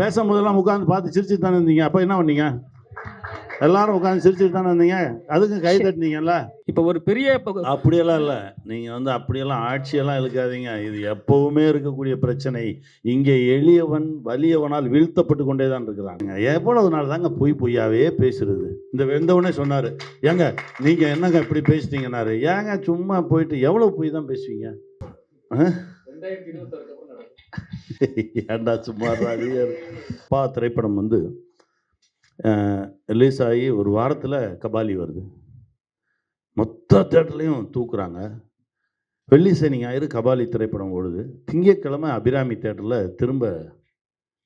பேசும்போதெல்லாம் உட்காந்து பார்த்து சிரிச்சுட்டு தானே இருந்தீங்க. அப்போ என்ன பண்ணீங்க? எல்லாரும் உட்காந்து சிரிச்சுட்டு தானே இருந்தீங்க. அதுக்கும் கை தட்டினீங்கல்ல. இப்போ ஒரு பெரிய அப்படியெல்லாம் இல்லை. நீங்கள் வந்து அப்படியெல்லாம் ஆட்சியெல்லாம் இழுக்காதீங்க. இது எப்பவுமே இருக்கக்கூடிய பிரச்சனை. இங்கே எளியவன் வலியவனால் வீழ்த்தப்பட்டு கொண்டே தான் இருக்கிறாங்க. எவ்வளவு நாள் தாங்க பொய்யாவே பேசுறது? இந்த வெந்தவனே சொன்னார், ஏங்க நீங்கள் என்னங்க இப்படி பேசிட்டீங்கன்னாரு. ஏங்க சும்மா போயிட்டு எவ்வளோ பொய் தான் பேசுவீங்க? ஏண்டா சும்மா அப்பா திரைப்படம் வந்து ரிலீஸ் ஆகி ஒரு வாரத்தில் கபாலி வருது. மொத்த தேட்டர்லையும் தூக்குறாங்க. வெள்ளி சனி ஞாயிறு கபாலி திரைப்படம் ஓடுது. திங்கட்கிழமை அபிராமி தேட்டரில் திரும்ப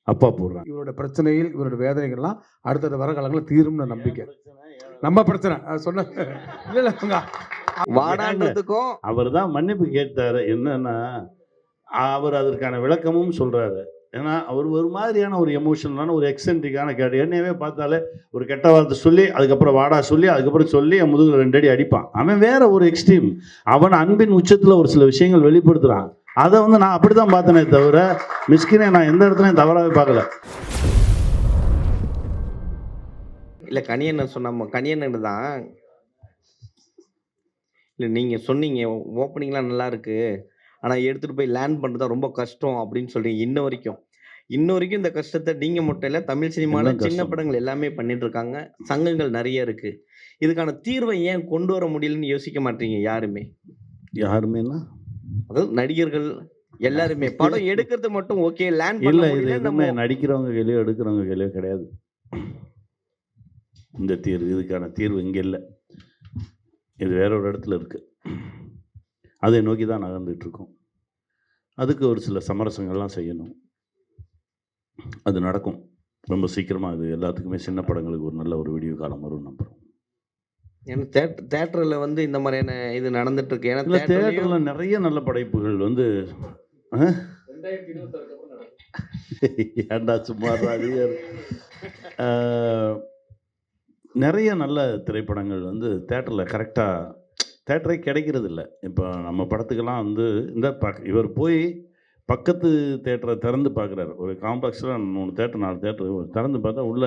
அப்பா போடுறாங்க. இவரோட பிரச்சனையில் இவரோட வேதனைகள்லாம் அடுத்தடுத்த வர காலங்களில் தீரும்னு நம்பிக்கை. நம்ம பிரச்சனை சொன்ன இல்லை வாடான்றதுக்கும் அவர் தான் மன்னிப்பு கேட்டார். என்னன்னா அவர் அதற்கான விளக்கமும் சொல்கிறாரு. ஏன்னா அவர் ஒரு மாதிரியான ஒரு எமோஷனலான ஒரு எக்ஸென்ட்ரிக்கான கேட்டு. என்னையவே பார்த்தாலே ஒரு கெட்ட வார்த்தை சொல்லி அதுக்கப்புறம் வாடா சொல்லி அதுக்கப்புறம் சொல்லி என் முதுகில் 2 அடி அடிப்பான். அவன் வேற ஒரு எக்ஸ்ட்ரீம். அவன் அன்பின் உச்சத்தில் ஒரு சில விஷயங்கள் வெளிப்படுத்துகிறான். அதை வந்து நான் அப்படி தான் பார்த்தனே தவிர மிஸ்கினே நான் எந்த இடத்துலையும் தவறாகவே பார்க்கல. இல்லை கனியண்ணன் சொன்ன கனியண்ணன் தான். இல்லை நீங்கள் சொன்னீங்க ஓப்பனிங்லாம் நல்லா இருக்கு, ஆனால் எடுத்துகிட்டு போய் லேண்ட் பண்ணுறது ரொம்ப கஷ்டம் அப்படின்னு சொல்கிறீங்க. இன்ன வரைக்கும் இந்த கஷ்டத்தை நீங்கள் மட்டும் இல்லை, தமிழ் சினிமாவில் சின்ன படங்கள் எல்லாமே பண்ணிட்டு இருக்காங்க. சங்கங்கள் நிறைய இருக்கு. இதுக்கான தீர்வை ஏன் கொண்டு வர முடியலன்னு யோசிக்க மாட்டீங்க யாருமே? யாருமேனா அதாவது நடிகர்கள் எல்லாருமே படம் எடுக்கிறது மட்டும் ஓகே, லேண்ட் இல்லை. இது எதுவுமே நடிக்கிறவங்க கையிலையோ எடுக்கிறவங்க கையிலையோ கிடையாது. இந்த தீர்வு, இதுக்கான தீர்வு இங்கே இல்லை. இது வேற ஒரு இடத்துல இருக்குது. அதை நோக்கி தான் நகர்ந்துட்டு இருக்கோம். அதுக்கு ஒரு சில சமரசங்கள்லாம் செய்யணும். அது நடக்கும் ரொம்ப சீக்கிரமாக. அது எல்லாத்துக்குமே சின்ன படங்களுக்கு ஒரு நல்ல ஒரு வீடியோ காலம் வரும் நம்புகிறோம். ஏன்னா தேட்டரில் வந்து இந்த மாதிரியான இது நடந்துட்டு இருக்கு. ஏன்னா தேட்டரில் நிறைய நல்ல படைப்புகள் வந்து ஏண்டா சும்மா நிறைய நல்ல திரைப்படங்கள் வந்து தேட்டரில் கரெக்டாக தேட்டரே கிடைக்கிறது இல்லை. இப்போ நம்ம படத்துக்கெல்லாம் வந்து இந்த இவர் போய் பக்கத்து தேட்டரை திறந்து பார்க்குறாரு. ஒரு காம்ப்ளெக்ஸில் 3 தேட்டர் 4 தேட்டர் திறந்து பார்த்தா உள்ள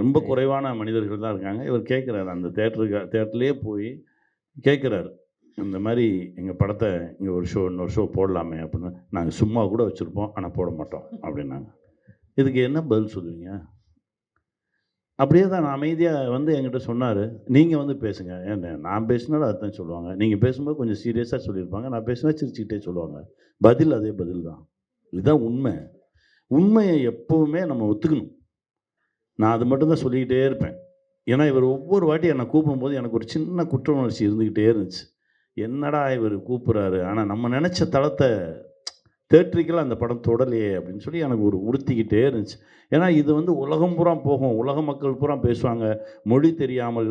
ரொம்ப குறைவான மனிதர்கள் தான் இருக்காங்க. இவர் கேட்குறாரு, அந்த தேட்டர்லேயே போய் கேட்குறாரு, இந்த மாதிரி எங்கள் படத்தை இங்கே இன்னொரு ஷோ போடலாமே அப்படின்னு. நாங்கள் சும்மா கூட வச்சுருப்போம், ஆனால் போட மாட்டோம் அப்படின்னாங்க. இதுக்கு என்ன பதில் சொல்லுவீங்க? அப்படியே தான் நான் அமைதியாக வந்து என்கிட்ட சொன்னார், நீங்கள் வந்து பேசுங்க. ஏன்னா நான் பேசினாலும் அதுதான் சொல்லுவாங்க. நீங்கள் பேசும்போது கொஞ்சம் சீரியஸாக சொல்லியிருப்பாங்க, நான் பேசினா சிரிச்சுக்கிட்டே சொல்லுவாங்க. பதில் அதே பதில் தான். இதுதான் உண்மை. உண்மையை எப்போவுமே நம்ம ஒத்துக்கணும். நான் அது மட்டும்தான் சொல்லிக்கிட்டே இருப்பேன். ஏன்னா இவர் ஒவ்வொரு வாட்டி என்னை கூப்பிடும்போது எனக்கு ஒரு சின்ன குற்ற உணர்ச்சி இருந்துக்கிட்டே இருந்துச்சு. என்னடா இவர் கூப்பிட்றாரு, ஆனால் நம்ம நினச்ச தளத்தை தேட்டரிக்கெல்லாம் அந்த படம் தொடலையே அப்படின்னு சொல்லி எனக்கு ஒரு உறுத்திக்கிட்டே இருந்துச்சு. ஏன்னா இது வந்து உலகம் பூரா போகும், உலக மக்கள் பூரா பேசுவாங்க. மொழி தெரியாமல்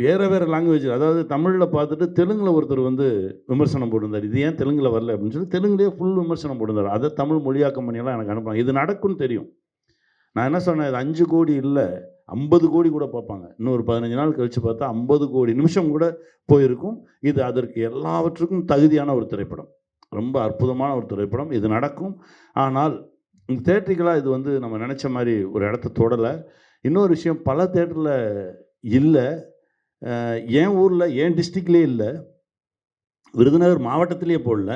வேறு லாங்குவேஜ், அதாவது தமிழில் பார்த்துட்டு தெலுங்கில் ஒருத்தர் வந்து விமர்சனம் போட்டிருந்தார். இது ஏன் தெலுங்கில் வரல அப்படின்னு சொல்லி தெலுங்குலேயே ஃபுல் விமர்சனம் போட்டிருந்தார். அதை தமிழ் மொழியாக்கம் பண்ணியெல்லாம் எனக்கு அனுப்புவாங்க. இது நடக்கும்னு தெரியும். நான் என்ன சொன்னேன், இது 5 கோடி இல்லை 50 கோடி கூட பார்ப்பாங்க. இன்னொரு 15 நாள் கழித்து பார்த்தா 50 கோடி நிமிஷம் கூட போயிருக்கும். இது அதற்கு எல்லாவற்றுக்கும் தகுதியான ஒரு திரைப்படம். ரொம்ப அற்புதமான ஒரு திரைப்படம். இது நடக்கும். ஆனால் தேட்டரிக்கலாக இது வந்து நம்ம நினச்ச மாதிரி ஒரு இடத்த தொடலை. இன்னொரு விஷயம், பல தேட்டரில் இல்லை. என் ஊரில் என் டிஸ்ட்ரிக்ட்லேயே இல்லை, விருதுநகர் மாவட்டத்திலே போடல.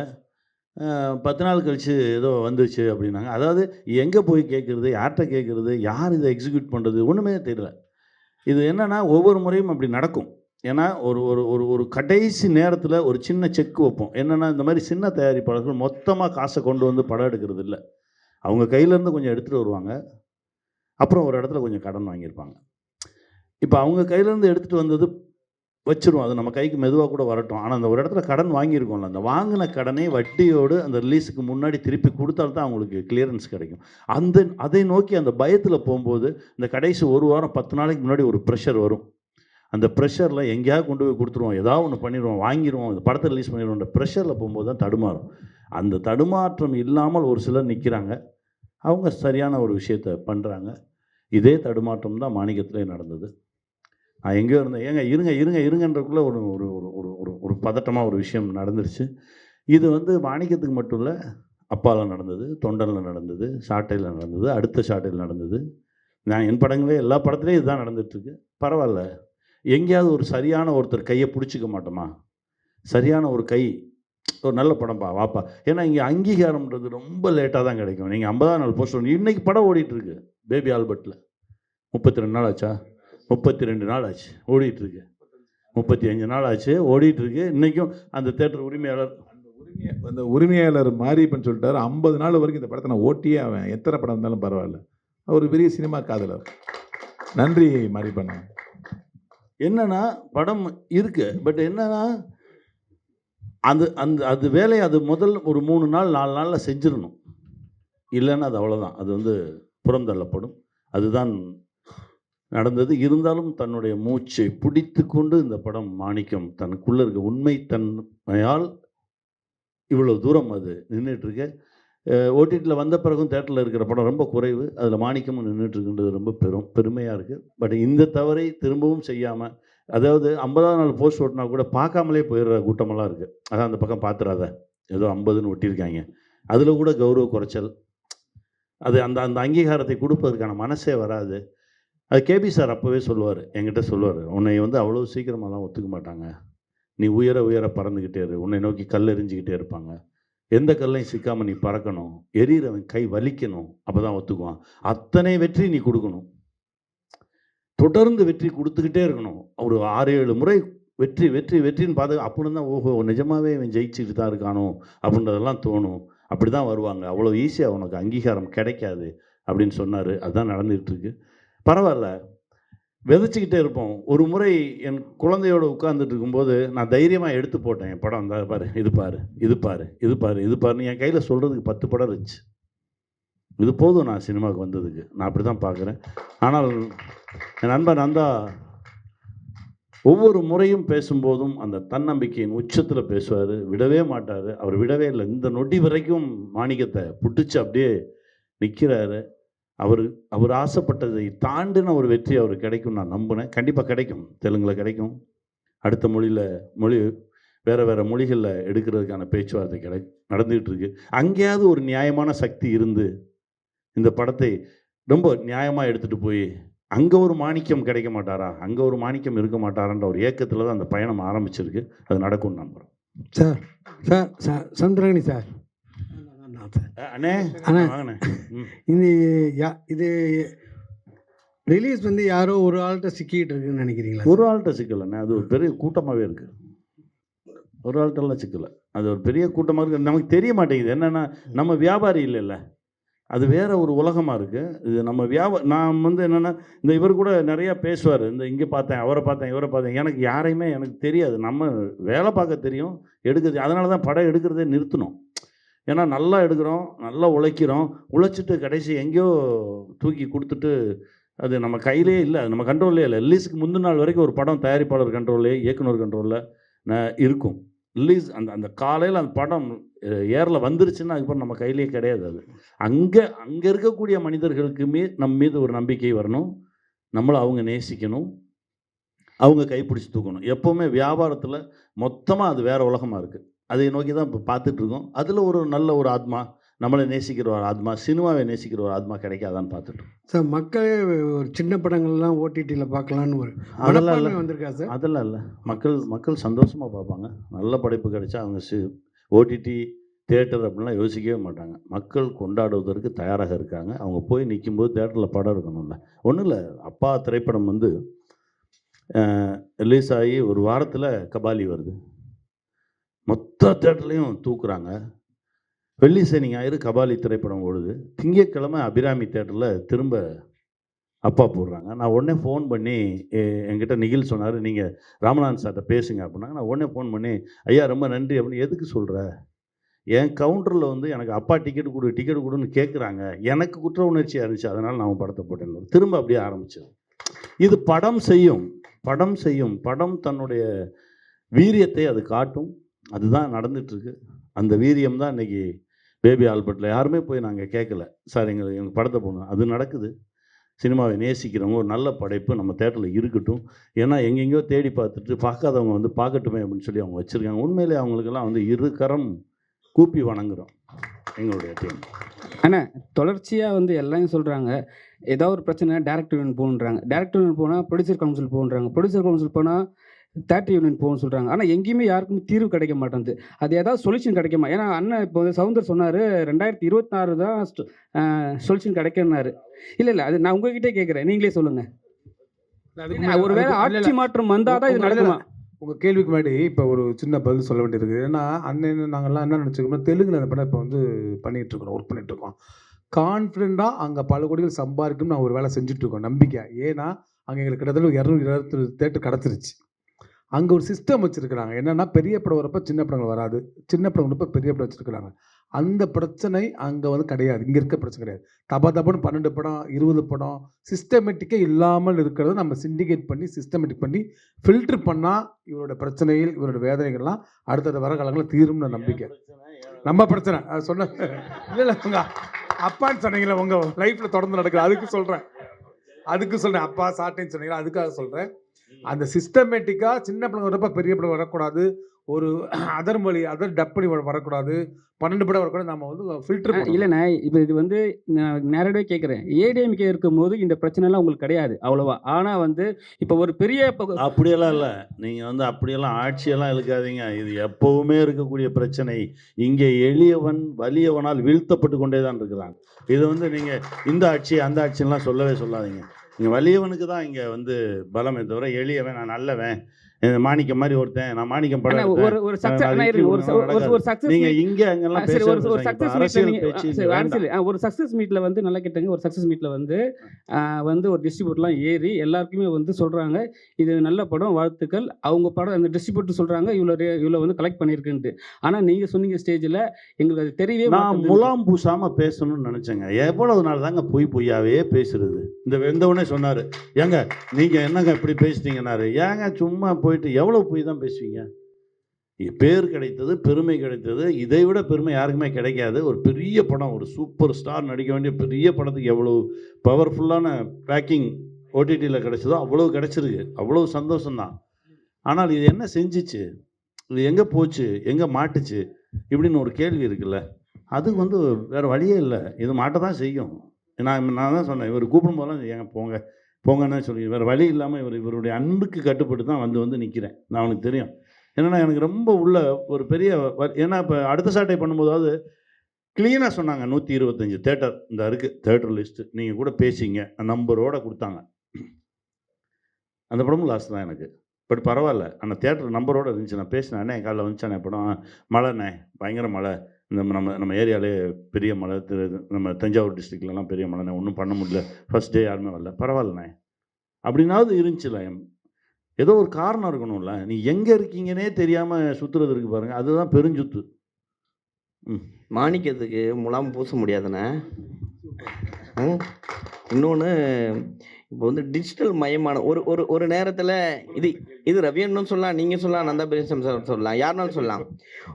10 நாள் கழித்து ஏதோ வந்துச்சு அப்படின்னாங்க. அதாவது எங்கே போய் கேட்குறது, யார்கிட்ட கேட்குறது, யார் இதை எக்ஸிக்யூட் பண்ணுறது, ஒன்றுமே தெரியல. இது என்னென்னா ஒவ்வொரு முறையும் அப்படி நடக்கும். ஏன்னா ஒரு ஒரு ஒரு ஒரு கடைசி நேரத்தில் ஒரு சின்ன செக் வைப்போம். என்னென்னா இந்த மாதிரி சின்ன தயாரிப்பாளர்கள் மொத்தமாக காசை கொண்டு வந்து படம் எடுக்கிறது இல்லை. அவங்க கையிலேருந்து கொஞ்சம் எடுத்துகிட்டு வருவாங்க, அப்புறம் ஒரு இடத்துல கொஞ்சம் கடன் வாங்கியிருப்பாங்க. இப்போ அவங்க கையிலேருந்து எடுத்துகிட்டு வந்தது வச்சுருவோம், அது நம்ம கைக்கு மெதுவாக கூட வரட்டும். ஆனால் அந்த ஒரு இடத்துல கடன் வாங்கியிருக்கோம்ல, அந்த வாங்கின கடனை வட்டியோடு அந்த ரிலீஸுக்கு முன்னாடி திருப்பி கொடுத்தால்தான் அவங்களுக்கு கிளியரன்ஸ் கிடைக்கும். அதை நோக்கி அந்த பயத்தில் போகும்போது இந்த கடைசி ஒரு வாரம் 10 நாளைக்கு முன்னாடி ஒரு ப்ரெஷர் வரும். அந்த ப்ரெஷரில் எங்கேயாவது கொண்டு போய் கொடுத்துருவோம், ஏதாவது ஒன்று பண்ணிடுவோம், வாங்கிடுவோம், அந்த படத்தை ரிலீஸ் பண்ணிடுவோம். அந்த ப்ரெஷரில் போகும்போது தான் தடுமாறும். அந்த தடுமாற்றம் இல்லாமல் ஒரு சிலர் நிற்கிறாங்க, அவங்க சரியான ஒரு விஷயத்தை பண்ணுறாங்க. இதே தடுமாற்றம் தான் மாணிக்கத்திலே நடந்தது. நான் எங்கேயோ இருந்தேன், ஏங்க இருங்க இருங்க இருங்கன்றக்குள்ளே ஒரு ஒரு ஒரு ஒரு ஒரு பதட்டமாக ஒரு விஷயம் நடந்துருச்சு. இது வந்து மாணிக்கத்துக்கு மட்டும் இல்லை, அப்பாவில் நடந்தது, தொண்டனில் நடந்தது, சாட்டையில் நடந்தது, அடுத்த சாட்டையில் நடந்தது. நான் என் படங்களே எல்லா படத்துலேயும் இதுதான் நடந்துகிட்ருக்கு. பரவாயில்ல, எங்கேயாவது ஒரு சரியான ஒருத்தர் கையை பிடிச்சிக்க மாட்டோமா? சரியான ஒரு கை, ஒரு நல்ல படம்ப்பா வாப்பா. ஏன்னா இங்கே அங்கீகாரம்ன்றது ரொம்ப லேட்டாக தான் கிடைக்கும். நீங்கள் 50ஆம் நாள் போஸ்டர் இன்றைக்கி படம் ஓடிட்டுருக்கு பேபி ஆல்பர்ட்டில். 32 நாள் ஆச்சா? 32 நாள் ஆச்சு ஓடிட்டுருக்கு. 35 நாள் ஆச்சு ஓடிட்டுருக்கு. இன்றைக்கும் அந்த தேட்டர் உரிமையாளர் அந்த உரிமையாளர் மாரியப்பன் சொல்லிட்டாரு, 50 நாள் வரைக்கும் இந்த படத்தை நான் ஓட்டியே ஆவேன், எத்தனை படம் இருந்தாலும் பரவாயில்ல. அவர் பெரிய சினிமா காதலர். நன்றி மாரியப்பன். என்னன்னா படம் இருக்கு, பட் என்னன்னா அது அந்த அது வேலையை அது முதல் ஒரு 3 நாள் 4 நாளில் செஞ்சிடணும். இல்லைன்னா அது அவ்வளோதான், அது வந்து புறந்தள்ளப்படும். அதுதான் நடந்தது. இருந்தாலும் தன்னுடைய மூச்சை பிடித்து கொண்டு இந்த படம் மாணிக்கம் தனக்குள்ளே இருக்க உண்மை தன்மையால் இவ்வளோ தூரம் அது நின்றுட்டுருக்கு. ஓடிடியில் வந்த பிறகும் தேட்டரில் இருக்கிற படம் ரொம்ப குறைவு. அதில் மாணிக்கமும் நின்றுட்டுருக்குன்றது ரொம்ப பெருமையாக இருக்குது. பட் இந்த தவறை திரும்பவும் செய்யாமல், அதாவது 50ஆம் நாள் போஸ்ட் ஓட்டினா கூட பார்க்காமலே போயிடுற கூட்டமெல்லாம் இருக்குது. அதான் அந்த பக்கம் பார்த்துறாத, ஏதோ 50ன்னு ஒட்டியிருக்காங்க, அதில் கூட கௌரவ குறைச்சல். அது அந்த அந்த அங்கீகாரத்தை கொடுப்பதற்கான மனசே வராது. அது கேபி சார் அப்போவே சொல்லுவார், என்கிட்ட சொல்லுவார், உன்னை வந்து அவ்வளோ சீக்கிரமாலாம் ஒத்துக்க மாட்டாங்க, நீ உயர உயர பறந்துக்கிட்டே இரு, உன்னை நோக்கி கல் எறிஞ்சிக்கிட்டே இருப்பாங்க, எந்த கல்லையும் சிக்காமல் நீ பறக்கணும், எரியறவன் கை வலிக்கணும், அப்போ தான் ஒத்துக்குவான், அத்தனை வெற்றி நீ கொடுக்கணும், தொடர்ந்து வெற்றி கொடுத்துக்கிட்டே இருக்கணும், ஒரு 6-7 முறை வெற்றி வெற்றி வெற்றின்னு பார்த்து அப்படின்னு தான் ஓஹோ நிஜமாகவே இவன் ஜெயிச்சுட்டு தான் இருக்கானோ அப்படின்றதெல்லாம் தோணும். அப்படி தான் வருவாங்க, அவ்வளோ ஈஸியாக உனக்கு அங்கீகாரம் கிடைக்காது அப்படின்னு சொன்னார். அதுதான் நடந்துகிட்ருக்கு. பரவாயில்ல, விதைச்சிக்கிட்டே இருப்போம். ஒரு முறை என் குழந்தையோடு உட்கார்ந்துட்டு இருக்கும்போது நான் தைரியமாக எடுத்து போட்டேன் என் படம். அந்த பாரு, இது பாரு, இது பாரு, இது பாரு, இது பாருன்னு என் கையில் சொல்கிறதுக்கு 10 படம் இருந்துச்சு. இது போதும் நான் சினிமாவுக்கு வந்ததுக்கு, நான் அப்படி தான் பார்க்குறேன். ஆனால் என் நண்பன் நந்தா ஒவ்வொரு முறையும் பேசும்போதும் அந்த தன்னம்பிக்கையின் உச்சத்தில் பேசுவார், விடவே மாட்டார். அவர் விடவே இல்லை, இந்த நொடி வரைக்கும் மாணிக்கத்தை புட்டுச்சு அப்படியே நிற்கிறாரு. அவர் ஆசைப்பட்டதை தாண்டின ஒரு வெற்றி அவருக்கு கிடைக்கும் நான் நம்பினேன். கண்டிப்பாக கிடைக்கும், தெலுங்கில் கிடைக்கும், அடுத்த மொழி வேறு மொழிகளில் எடுக்கிறதுக்கான பேச்சுவார்த்தை நடந்துகிட்டு இருக்கு. அங்கேயாவது ஒரு நியாயமான சக்தி இருந்து இந்த படத்தை ரொம்ப நியாயமாக எடுத்துகிட்டு போய் அங்கே ஒரு மாணிக்கம் கிடைக்க மாட்டாரா, அங்கே ஒரு மாணிக்கம் இருக்க மாட்டாரான்ற ஒரு ஏக்கத்தில் தான் அந்த பயணம் ஆரம்பிச்சிருக்கு. அது நடக்கும்னு நம்புகிறோம். சார் சார் சார் சந்திரகனி சார், அண்ணே அண்ணே, வாங்கண்ணே. இது ரிலீஸ் வந்து யாரோ ஒரு ஆள்கிட்ட சிக்கிட்டு இருக்குன்னு நினைக்கிறீங்களா? ஒரு ஆள்கிட்ட சிக்கலைண்ணே, அது ஒரு பெரிய கூட்டமாகவே இருக்குது. ஒரு ஆள்கிட்டலாம் சிக்கலை, அது ஒரு பெரிய கூட்டமாக இருக்குது. நமக்கு தெரிய மாட்டேங்குது. என்னென்னா நம்ம வியாபாரி இல்லைல்ல, அது வேறு ஒரு உலகமாக இருக்குது. இது நம்ம நான் வந்து என்னென்னா இந்த இவர் கூட நிறையா பேசுவார், இந்த இங்கே பார்த்தேன், அவரை பார்த்தேன், இவரை பார்த்தேன், எனக்கு யாரையுமே எனக்கு தெரியாது. நம்ம வேலை பார்க்க தெரியும், எடுக்கிறது. அதனால தான் படம் எடுக்கிறதே நிறுத்தணும். ஏன்னா நல்லா எடுக்கிறோம், நல்லா உழைக்கிறோம், உழைச்சிட்டு கடைசி எங்கேயோ தூக்கி கொடுத்துட்டு அது நம்ம கையிலே இல்லை, அது நம்ம கண்ட்ரோல்லே இல்லை. ரிலீஸுக்கு முந்தின நாள் வரைக்கும் ஒரு படம் தயாரிப்பாளர் கண்ட்ரோல்லே, இயக்குனர் கண்ட்ரோலில் இருக்கும். ரிலீஸ் அந்த காலையில் அந்த படம் ஏரில் வந்துருச்சுன்னா அதுக்கப்புறம் நம்ம கையிலே கிடையாது. அது அங்கே இருக்கக்கூடிய மனிதர்களுக்குமே நம்ம மீது ஒரு நம்பிக்கை வரணும், நம்மளை அவங்க நேசிக்கணும், அவங்க கைப்பிடிச்சி தூக்கணும். எப்போவுமே வியாபாரத்தில் மொத்தமாக அது வேறு உலகமாக இருக்குது. அதை நோக்கி தான் இப்போ பார்த்துட்ருக்கோம். அதில் ஒரு நல்ல ஒரு ஆத்மா, நம்மளை நேசிக்கிற ஒரு ஆத்மா, சினிமாவை நேசிக்கிற ஒரு ஆத்மா கிடைக்காதான்னு பார்த்துட்ருக்கோம் சார். மக்களே ஒரு சின்ன படங்கள்லாம் ஓடிடியில் பார்க்கலான்னு ஒரு அதெல்லாம் இல்லை, வந்திருக்கா சார்? அதெல்லாம் இல்லை. மக்கள் சந்தோஷமாக பார்ப்பாங்க. நல்ல படைப்பு கிடைச்சா அவங்க ஓடிடி தியேட்டர் அப்படின்லாம் யோசிக்கவே மாட்டாங்க. மக்கள் கொண்டாடுவதற்கு தயாராக இருக்காங்க. அவங்க போய் நிற்கும்போது தேட்டரில் படம் இருக்கணும்ல. ஒன்றும் இல்லை, அப்பா திரைப்படம் வந்து ரிலீஸ் ஆகி ஒரு வாரத்தில் கபாலி வருது, மொத்த தேட்டர்லையும் தூக்குறாங்க. வெள்ளி சனி ஞாயிறு கபாலி திரைப்படம் ஓடுது, திங்கட்கிழமை அபிராமி தேட்டரில் திரும்ப அப்பா போடுறாங்க. நான் உடனே ஃபோன் பண்ணி என்கிட்ட நிகில் சொன்னார், நீங்கள் ராமநாதன் சார்கிட்ட பேசுங்க அப்படின்னாங்க. நான் உடனே ஃபோன் பண்ணி, ஐயா ரொம்ப நன்றி அப்படின்னு. எதுக்கு சொல்கிற, என் கவுண்டரில் வந்து எனக்கு அப்பா டிக்கெட் கொடுன்னு கேட்குறாங்க, எனக்கு குற்ற உணர்ச்சியாக இருந்துச்சு, அதனால் நான் படத்தை போட்டேன். திரும்ப அப்படியே ஆரம்பிச்சது. இது படம் செய்யும், படம் தன்னுடைய வீரியத்தை அது காட்டும். அதுதான் நடந்துகிட்ருக்கு. அந்த வீரியம் தான் இன்றைக்கி பேபி ஆல்பர்ட்டில் யாருமே போய் நாங்கள் கேட்கல, சார் எங்கள் படத்தை போகணும். அது நடக்குது. சினிமாவை நேசிக்கிறவங்க ஒரு நல்ல படைப்பு நம்ம தேட்டரில் இருக்கட்டும். ஏன்னா எங்கெங்கேயோ தேடி பார்த்துட்டு பார்க்காதவங்க வந்து பார்க்கட்டுமே அப்படின்னு சொல்லி அவங்க வச்சுருக்காங்க. உண்மையிலே அவங்களுக்கெல்லாம் வந்து 2 கரம் கூப்பி வணங்குறோம். எங்களுடைய டீம். அண்ணா தொடர்ச்சியாக வந்து எல்லாம் சொல்கிறாங்க, ஏதாவது ஒரு பிரச்சனை டேரக்டர் யூனியன் போகணுன்றாங்க, டேரக்டர் யூனியன் போனால் ப்ரொடியூசர் கவுன்சில் போகணுன்றாங்க, ப்ரொடியூசர் கவுன்சில் போனால் தேட்டர் யூனியன் போகணும்னு சொல்கிறாங்க. ஆனால் எங்கேயுமே யாருக்குமே தீர்வு கிடைக்க மாட்டேங்குது. அது ஏதாவது சொல்யூஷன் கிடைக்குமா? ஏன்னா அண்ணன் இப்போ வந்து சவுந்தர் சொன்னார் 2026 தான் சொல்யூஷன் கிடைக்குன்னாரு. இல்லை அது நான் உங்ககிட்டே கேட்குறேன், நீங்களே சொல்லுங்கள். ஒருவேளை ஆட்சி மாற்றம் வந்தால் தான் இது நடக்குமா? உங்கள் கேள்விக்கு முன்னாடி இப்போ ஒரு சின்ன பதில் சொல்ல வேண்டியிருக்கு. ஏன்னா அண்ணன் நாங்கள்லாம் என்ன நினச்சிக்கோம், தெலுங்குல அந்த படம் இப்போ வந்து பண்ணிகிட்டு இருக்கோம், ஒர்க் பண்ணிகிட்டு இருக்கோம். கான்ஃபிடெண்ட்டாக அங்கே பல கோடிகள் சம்பாதிக்கும் நான் ஒரு வேலை செஞ்சுட்ருக்கோம், நம்பிக்கை. ஏன்னா அங்கே எங்களுக்கு கிட்டத்தட்ட 220 தேட்டர் கிடச்சிருச்சு. அங்கே ஒரு சிஸ்டம் வச்சுருக்கிறாங்க. என்னென்னா பெரிய படம் வரப்போ சின்ன படங்கள் வராது, சின்ன படம் வரப்போ பெரிய படம் வச்சுருக்கிறாங்க. அந்த பிரச்சனை அங்கே வந்து கிடையாது, இங்கே இருக்க பிரச்சனை கிடையாது. தப்பான்னு 12 படம் 20 படம் சிஸ்டமேட்டிக்கே இல்லாமல் இருக்கிறத நம்ம சிண்டிகேட் பண்ணி சிஸ்டமேட்டிக் பண்ணி ஃபில்ட்ரு பண்ணால் இவரோட பிரச்சனைகள் இவரோட வேதனைகள்லாம் அடுத்தடுத்த வர காலங்களில் தீரும்னு நம்பிக்கை. நம்ம பிரச்சனை அது சொன்ன இல்லை உங்கள் அப்பான்னு சொன்னீங்களே, உங்கள் லைஃப்பில் தொடர்ந்து நடக்குது, அதுக்கு சொல்கிறேன். அப்பா சாட்டைன்னு சொன்னீங்களா, அதுக்காக சொல்கிறேன். அந்த சிஸ்டமேட்டிக்காக சின்ன படம் வரப்போ பெரிய படம் வரக்கூடாது, ஒரு அதர் டப் பண்ணி வரக்கூடாது, 12 படம் வரக்கூடாது. நம்ம வந்து ஃபில்டர் இல்லைண்ணே. இப்போ இது வந்து நான் நேரடியாக கேட்குறேன், ஏடிஎம்கே இருக்கும்போது இந்த பிரச்சனைலாம் உங்களுக்கு கிடையாது அவ்வளோவா. ஆனால் வந்து இப்போ ஒரு பெரிய அப்படியெல்லாம் இல்லை, நீங்கள் வந்து அப்படியெல்லாம் ஆட்சியெல்லாம் இழுக்காதீங்க. இது எப்போவுமே இருக்கக்கூடிய பிரச்சனை. இங்கே எளியவன் வலியவனால் வீழ்த்தப்பட்டு கொண்டே தான் இருக்கிறான். இது வந்து நீங்கள் இந்த ஆட்சி அந்த ஆட்சியெல்லாம் சொல்லவே சொல்லாதீங்க. இங்கே வலியவனுக்கு தான் இங்கே வந்து பலமே தவிர எளியவன் நான் நல்லவன் மாணிக்கம் மாதிரி ஒருத்தன் நான் மாணிக்கம் படம் நீங்க இங்க அங்கெல்லாம் ஒரு சக்சஸ் மீட்ல வந்து நல்லா கேட்டாங்க. ஒரு சக்சஸ் மீட்ல வந்து ஒரு டிஸ்ட்ரிபியூட்டர்லாம் ஏறி எல்லாருக்குமே வந்து சொல்றாங்க இது நல்ல படம், வாழ்த்துக்கள். அவங்க படம் அந்த டிஸ்ட்ரிபியூட்டர் சொல்றாங்க இவ்வளோ வந்து கலெக்ட் பண்ணியிருக்குன்ட்டு. ஆனால் நீங்க சொன்னீங்க ஸ்டேஜில் எங்களுக்கு அது தெரியவே. நான் முலாம் பூசாம பேசணும்னு நினைச்சேங்க. எவ்வளவு நாள் தாங்க பொய்யாவே பேசுறது. இந்த வெந்தவனே சொன்னாரு, ஏங்க நீங்க என்னங்க இப்படி பேசிட்டீங்கன்னாரு. ஏங்க சும்மா போயிட்டு எவ்வளவு பொய் தான் பேசுவீங்க? பேர் கிடைத்தது, பெருமை கிடைத்தது, இதை விட பெருமை யாருக்குமே கிடைக்காது. ஒரு பெரிய படம், ஒரு சூப்பர் ஸ்டார் நடிக்க வேண்டிய பெரிய படத்துக்கு எவ்வளவு பவர்ஃபுல்லான பேக்கிங் ஓடிடியில் கிடைச்சதோ அவ்வளவு கிடைச்சிருக்கு. அவ்வளவு சந்தோஷம்தான். ஆனால் இது என்ன செஞ்சிச்சு, இது எங்கே போச்சு, எங்கே மாட்டுச்சு இப்படின்னு ஒரு கேள்வி இருக்குல்ல. அது வந்து வேறு வழியே இல்லை, இது மாட்ட தான் செய்யும். நான் தான் சொன்னேன், இவர் கூப்பிடும் போதெல்லாம் ஏங்க போங்கன்னு சொல்லி வேறு வழி இல்லாமல் இவருடைய அன்புக்கு கட்டுப்பட்டு தான் வந்து நிற்கிறேன். நான் அவனுக்கு தெரியும். ஏன்னா எனக்கு ரொம்ப உள்ள ஒரு பெரிய ஏன்னா இப்போ அடுத்த சாட்டை பண்ணும்போதாவது க்ளீனாக சொன்னாங்க 125 தேட்டர் இந்த இருக்குது தேட்டர் லிஸ்ட்டு, நீங்கள் கூட பேசிங்க நம்பரோடு கொடுத்தாங்க. அந்த படமும் லாஸ்ட் தான் எனக்கு. பட் பரவாயில்ல, அந்த தேட்டர் நம்பரோடு இருந்துச்சு. நான் பேசினேன், என் காலைல வந்துச்சானே படம், மழைண்ணே பயங்கர மழை, இந்த நம்ம ஏரியாவிலே பெரிய மழை, நம்ம தஞ்சாவூர் டிஸ்ட்ரிக்ட்லலாம் பெரிய மழைண்ணே, ஒன்றும் பண்ண முடியல, ஃபர்ஸ்ட் டே யாருமே வரல, பரவாயில்லண்ணே அப்படின்னாவது இருந்துச்சுல. ஏதோ ஒரு காரணம் இருக்கணும்ல. நீ எங்கே இருக்கீங்கன்னே தெரியாமல் சுற்றுறது இருக்கு பாருங்கள், அதுதான் பெருஞ்சுத்து. மாணிக்கத்துக்கு முலாம் பூச முடியாதுண்ணே. இன்னொன்று இப்போ வந்து டிஜிட்டல் மயமான ஒரு நேரத்தில் இது ரவியன்னு சொல்லலாம், நீங்கள் சொல்லலாம், நந்தா பெரியசாமி சார் சொல்லலாம், யாருனாலும் சொல்லலாம்.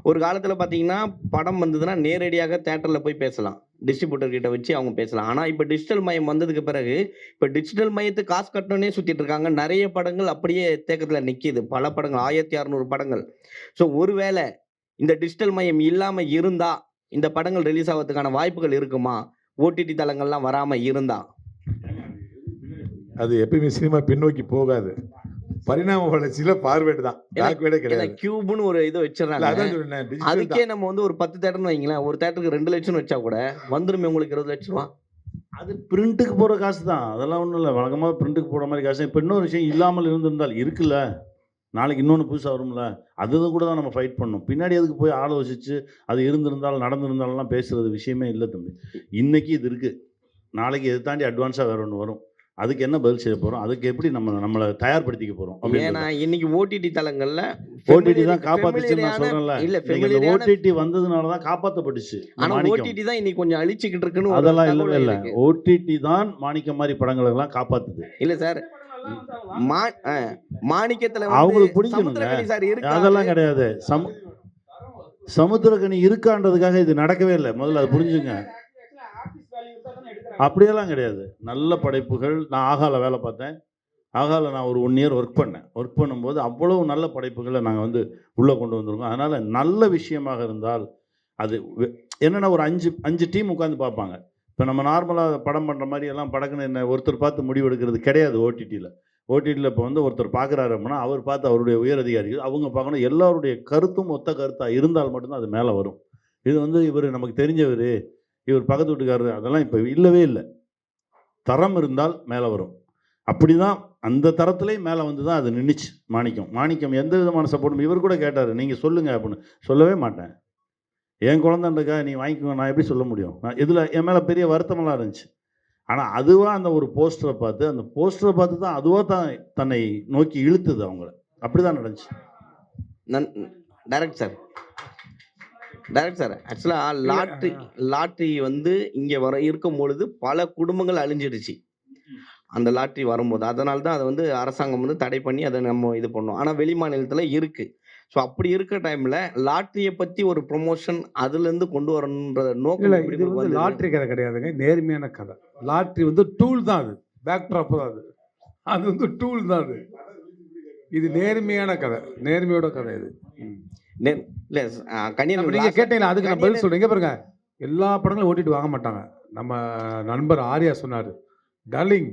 ஒரு காலத்தில் பார்த்தீங்கன்னா படம் வந்ததுன்னா நேரடியாக தேட்டரில் போய் பேசலாம், டிஸ்ட்ரிபியூட்டர் கிட்ட வச்சு அவங்க பேசலாம். ஆனால் இப்போ டிஜிட்டல் மயம் வந்ததுக்கு பிறகு இப்போ டிஜிட்டல் மயத்துக்கு காசு கட்டணே சுற்றிட்டு இருக்காங்க. நிறைய படங்கள் அப்படியே தேக்கத்தில் நிற்கிது, பல படங்கள் 1600 படங்கள். ஸோ ஒருவேளை இந்த டிஜிட்டல் மயம் இல்லாமல் இருந்தால் இந்த படங்கள் ரிலீஸ் ஆகிறதுக்கான வாய்ப்புகள் இருக்குமா? ஓடிடி தளங்கள்லாம் வராமல் இருந்தா? அது எப்பயுமே சினிமா பின்னோக்கி போகாது, பரிணாம வளர்ச்சியில பார்வேர்டு தான், பேக்வேர்டே கிடையாது. கியூப்னு ஒரு இதை வச்சிடறாங்க. அதுக்கே நம்ம வந்து ஒரு 10 தேட்டர்னு வைங்களேன், ஒரு தேட்டருக்கு 2 லட்சம் வச்சா கூட வந்துருமே உங்களுக்கு 20 லட்சம் ரூபா. அது பிரிண்ட்டுக்கு போகிற காசு தான், அதெல்லாம் ஒன்றும் இல்லை. வழக்கமாக பிரிண்ட்டுக்கு போகிற மாதிரி காசு. இப்போ இன்னொரு விஷயம் இல்லாமல் இருந்திருந்தால் இருக்குல்ல, நாளைக்கு இன்னொன்று புதுசாக வரும்ல, அதுதான் கூட தான் நம்ம ஃபைட் பண்ணணும். பின்னாடி அதுக்கு போய் ஆலோசிச்சு அது இருந்திருந்தால் நடந்திருந்தாலும் பேசுகிறது விஷயமே இல்லை தம்பி. இன்றைக்கி இது இருக்குது, நாளைக்கு எது தாண்டி அட்வான்ஸாக வேறு ஒன்று வரும். அதுக்கு என்ன பதில் செய்ய போகிறோம், அதுக்கு எப்படி நம்மளை தயார்படுத்திக்க போகிறோம்? ஏன்னா இன்னைக்கு ஓடிடி தளங்கள்ல ஓடிடி தான் காப்பாத்துச்சுன்னு நான் சொல்றேன்ல. இல்ல ஓடிடி வந்ததுனால தான் காப்பாற்றப்பட்டுச்சு. ஆனா ஓடிடி தான் இன்னைக்கு கொஞ்சம் அழிச்சிக்கிட்டு இருக்குன்னு. அதெல்லாம் இல்லவே இல்லை, ஓடிடி தான் மாணிக்கம் மாதிரி படங்களை எல்லாம் காப்பாத்துது. இல்ல சார், மாணிக்கத்துல அவங்களுக்கு பிடிக்கணும், அதெல்லாம் கிடையாது. சமுத்திரக்கனி இருக்கான்றதுக்காக இது நடக்கவே இல்லை, முதல்ல அது புரிஞ்சுங்க. அப்படியெல்லாம் கிடையாது, நல்ல படைப்புகள். நான் ஆகால வேலை பார்த்தேன், ஆகால நான் ஒரு 1 இயர் ஒர்க் பண்ணும்போது அவ்வளவு நல்ல படைப்புகளை நாங்கள் உள்ளே கொண்டு வந்திருக்கோம். அதனால் நல்ல விஷயமாக இருந்தால் அது என்னென்னா ஒரு 5 டீம் உட்காந்து பார்ப்பாங்க. இப்போ நம்ம நார்மலாக படம் பண்ணுற மாதிரி எல்லாம் படக்குன்னு என்ன ஒருத்தர் பார்த்து முடிவு எடுக்கிறது கிடையாது ஓடிடியில். ஓடிடியில் இப்போ வந்து ஒருத்தர் பார்க்குறாரு அப்படின்னா அவர் பார்த்து அவருடைய உயர் அதிகாரிகள் அவங்க பார்க்கணும். எல்லாருடைய கருத்தும் ஒத்த கருத்தாக இருந்தால் மட்டும்தான் அது மேலே வரும். இது வந்து இவர் நமக்கு தெரிஞ்சவர், இவர் பக்கத்து வீட்டுக்காரர், அதெல்லாம் இப்போ இல்லவே இல்லை. தரம் இருந்தால் மேலே வரும். அப்படி தான் அந்த தரத்துலேயும் மேலே வந்து தான் அது நின்றுச்சு. மாணிக்கம் எந்த விதமான சப்போர்ட்டும் இவர் கூட கேட்டார், நீங்கள் சொல்லுங்கள் அப்படின்னு. சொல்லவே மாட்டேன். என் குழந்தைன்றக்கா நீ வாங்கிக்கோங்க, நான் எப்படி சொல்ல முடியும்? நான் இதில் என் மேலே பெரிய வருத்தமெல்லாம் இருந்துச்சு. ஆனால் அதுவாக அந்த ஒரு போஸ்டரை பார்த்து தான் அதுவாக தன்னை நோக்கி இழுத்துது அவங்கள. அப்படி தான் நடந்துச்சு. டைரக்ட் சார் ஆக்சுவலாக லாட்ரி வந்து இங்கே இருக்கும் பொழுது பல குடும்பங்கள் அழிஞ்சிடுச்சு அந்த லாட்ரி வரும்போது. அதனால தான் அதை வந்து அரசாங்கம் வந்து தடை பண்ணி அதை நம்ம இது பண்ணோம். ஆனால் வெளி மாநிலத்தில் இருக்குது. ஸோ அப்படி இருக்கிற டைமில் லாட்ரியை பற்றி ஒரு ப்ரொமோஷன் அதுலேருந்து கொண்டு வரணுன்ற நோக்கம். இல்லை, இது வந்து லாட்ரி கதை கிடையாதுங்க, நேர்மையான கதை. லாட்ரி வந்து டூல் தான், அது பேக் ட்ராப் தான், அது வந்து டூல் தான். இது நேர்மையான கதை, நேர்மையோட கதை இது. இல்லை கன்னியன் நீங்கள் கேட்டீங்களா, அதுக்கு நான் பதில் சொல்கிறேன். பாருங்க, எல்லா படங்களும் ஓட்டிட்டு வாங்க மாட்டாங்க. நம்ம நண்பர் ஆர்யா சொன்னார், டார்லிங்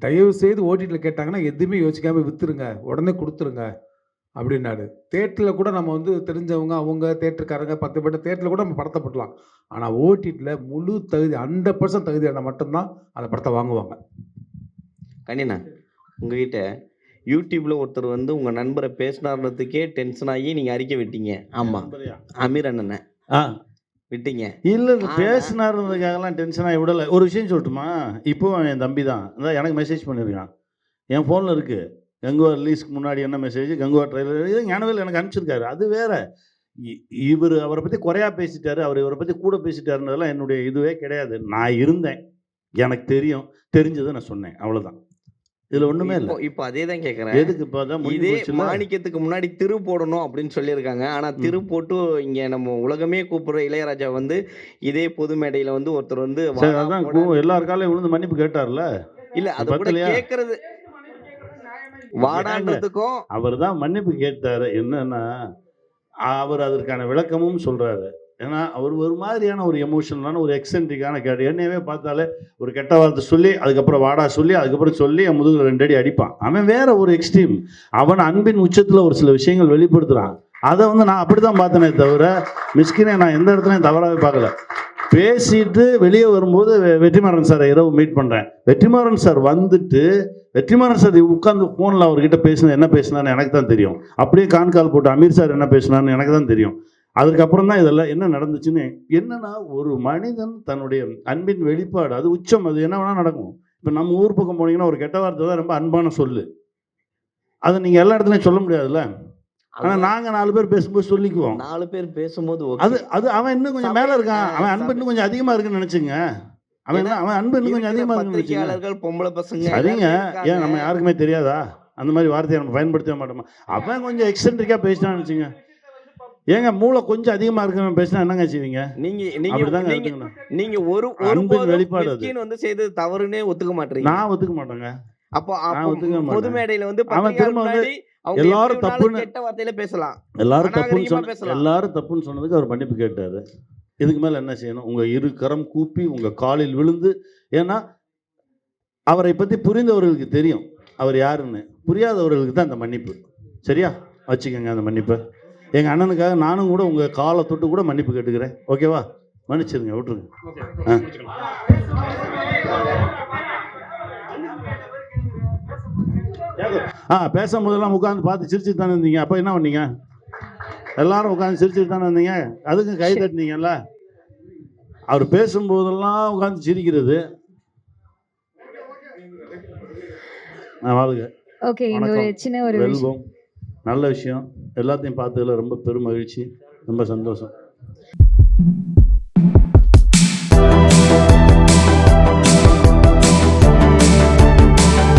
தயவு செய்து ஓட்டிட்டில் கேட்டாங்கன்னா எதுவுமே யோசிக்காமல் விற்றுருங்க, உடனே கொடுத்துருங்க அப்படின்னாரு. தேட்டரில் கூட நம்ம வந்து தெரிஞ்சவங்க அவங்க தேட்டருக்காரங்க 10 பேர் தேட்டரில் கூட நம்ம படத்தை போடலாம். ஆனால் ஓடிடியில் முழு தகுதி 100% தகுதியான மட்டும்தான் அந்த படத்தை வாங்குவாங்க. கண்ணினா உங்ககிட்ட யூடியூப்ல ஒருத்தர் வந்து உங்க நண்பரை பேசினார்ன்றதுக்கே டென்ஷன் ஆகி நீங்க அறிக்கை விட்டீங்க. ஆமா, அமீர் அண்ணனை விட்டீங்க. இல்லை பேசினாருன்றதுக்காகலாம் டென்ஷனாக விடலை. ஒரு விஷயம் சொல்லட்டுமா? இப்போ என் தம்பி தான் எனக்கு மெசேஜ் பண்ணியிருக்கான். என் ஃபோனில் இருக்குது. கங்குவா ரிலீஸ்க்கு முன்னாடி என்ன மெசேஜ், கங்குவா ட்ரெய்லர், இது ஞானவேல் எனக்கு அனுப்பிச்சிருக்காரு. அது வேற. இவர் அவரை பற்றி குறையா பேசிட்டாரு, அவர் இவரை பற்றி கூட பேசிட்டாருன்றதெல்லாம் என்னுடைய இதுவே கிடையாது. நான் இருந்தேன், எனக்கு தெரிஞ்சதை நான் சொன்னேன், அவ்வளோதான். இதில் ஒன்றுமே இல்லை. இப்போ அதே தான் கேட்குறேன். எதுக்கு இப்போ தான் இதே மாணிக்கத்துக்கு முன்னாடி திரு போடணும் அப்படின்னு சொல்லியிருக்காங்க. ஆனால் திரு போட்டு இங்கே நம்ம உலகமே கூப்பிடுற இளையராஜா வந்து இதே பொது மேடையில் வந்து ஒருத்தர் வந்து அதான் எல்லாருக்காலையும் விழுந்து மன்னிப்பு கேட்டார்ல. இல்லை, அது கூட கேட்கறது வாடான்றதுக்கும் அவர் தான் மன்னிப்பு கேட்டாரு. என்னன்னா அவர் அதற்கான விளக்கமும் சொல்றாரு. ஏன்னா அவர் ஒரு மாதிரியான ஒரு எமோஷனலான ஒரு எக்ஸென்ட்ரிக்கான கேட்டு என்னையவே பார்த்தாலே ஒரு கெட்ட வார்த்தை சொல்லி அதுக்கப்புறம் வாடா சொல்லி அதுக்கப்புறம் சொல்லி என் முதுகில் 2 அடி அடிப்பான். அவன் வேற ஒரு எக்ஸ்ட்ரீம். அவன் அன்பின் உச்சத்தில் ஒரு சில விஷயங்கள் வெளிப்படுத்துறான். அதை வந்து நான் அப்படி தான் பார்த்தனே தவிர மிஸ்கினை நான் எந்த இடத்துலையும் தவறாகவே பார்க்கல. பேசிட்டு வெளியே வரும்போது வெற்றிமாறன் சாரை இரவு மீட் பண்ணுறேன். வெற்றிமாறன் சார் வந்துட்டு வெற்றிமாறன் சார் உட்காந்து ஃபோனில் அவர்கிட்ட பேசினா என்ன பேசினான்னு எனக்கு தான் தெரியும். அப்படியே கான்கால் போட்டு அமீர் சார் என்ன பேசினான்னு எனக்கு தான் தெரியும். அதுக்கப்புறம் தான் இதெல்லாம் என்ன நடந்துச்சுன்னு. என்னன்னா ஒரு மனிதன் தன்னுடைய அன்பின் வெளிப்பாடு அது உச்சம். அது என்ன வேணால் நடக்கும். இப்போ நம்ம ஊர் பக்கம் போனீங்கன்னா ஒரு கெட்ட வார்த்தை தான் ரொம்ப அன்பான சொல்லு. அதை நீங்கள் எல்லா இடத்துலையும் சொல்ல முடியாதுல்ல. ஆனால் நாங்கள் 4 பேர் பேசும்போது சொல்லிக்குவோம். 4 பேர் பேசும்போது அது அவன் இன்னும் கொஞ்சம் மேலே இருக்கான். அவன் அன்பு இன்னும் கொஞ்சம் அதிகமாக இருக்குன்னு நினச்சிங்க. அவன் அன்பு இன்னும் கொஞ்சம் அதிகமாக பத்திரிகையாளர்கள் பொம்பளை பசங்க சரிங்க. ஏன் நம்ம யாருக்குமே தெரியாதா? அந்த மாதிரி வார்த்தையை நம்ம பயன்படுத்த மாட்டோமா? அவன் கொஞ்சம் எக்ஸென்ட்ரிக்காக பேசினான்னு வச்சுங்க. ஏங்க மூளை கொஞ்சம் அதிகமாக இருக்குன்னு பேசினா என்னங்க செய்வீங்க? நீங்க ஒரு வெளிப்பாடு வந்து செய்தது தவறுனே ஒத்துக்க மாட்டீங்க. நான் ஒத்துக்க மாட்டேங்க. அப்போ பொது மேடையில வந்து அவன் திரும்ப வந்து எல்லாரும் தப்புன்னு கெட்ட வார்த்தையில பேசலாம். எல்லாரும் தப்புன்னு சொன்னதுக்கு அவர் மன்னிப்பு கேட்டாரு. இதுக்கு மேல என்ன செய்யணும்? உங்க 2 கரம் கூப்பி உங்க காலில் விழுந்து. ஏன்னா அவரை பத்தி புரிந்தவர்களுக்கு தெரியும் அவர் யாருன்னு. புரியாதவர்களுக்கு தான் அந்த மன்னிப்பு. சரியா வச்சுக்கோங்க அந்த மன்னிப்பை. எங்கள் அண்ணனுக்காக நானும் கூட உங்கள் காலை தொட்டு கூட மன்னிப்பு கேட்டுக்கிறேன். ஓகேவா? மன்னிச்சிருங்க, விட்டுருங்க. பேசும்போதெல்லாம் உட்காந்து பார்த்து சிரிச்சுட்டு தானே இருந்தீங்க. அப்போ என்ன பண்ணீங்க? எல்லாரும் உட்காந்து சிரிச்சுட்டு தானே இருந்தீங்க. அதுக்கு கை தட்டினீங்கல்ல. அவர் பேசும்போதெல்லாம் உட்காந்து சிரிக்கிறது. வாழ்க. வெல்வம். நல்ல விஷயம். எல்லாத்தையும் பார்த்ததுல ரொம்ப பெரும் மகிழ்ச்சி, ரொம்ப சந்தோஷம்.